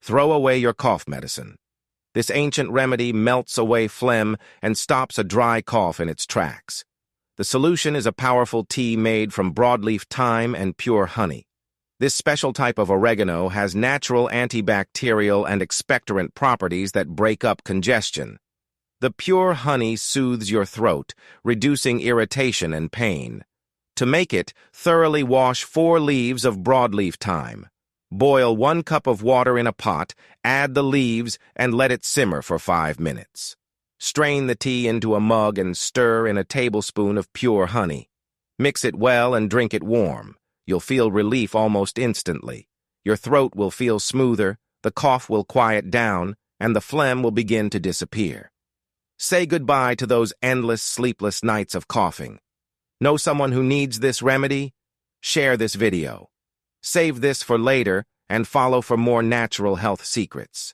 Throw away your cough medicine. This ancient remedy melts away phlegm and stops a dry cough in its tracks. The solution is a powerful tea made from broadleaf thyme and pure honey. This special type of oregano has natural antibacterial and expectorant properties that break up congestion. The pure honey soothes your throat, reducing irritation and pain. To make it, thoroughly wash 4 leaves of broadleaf thyme. Boil 1 cup of water in a pot, add the leaves, and let it simmer for 5 minutes. Strain the tea into a mug and stir in a tablespoon of pure honey. Mix it well and drink it warm. You'll feel relief almost instantly. Your throat will feel smoother, the cough will quiet down, and the phlegm will begin to disappear. Say goodbye to those endless, sleepless nights of coughing. Know someone who needs this remedy? Share this video. Save this for later and follow for more natural health secrets.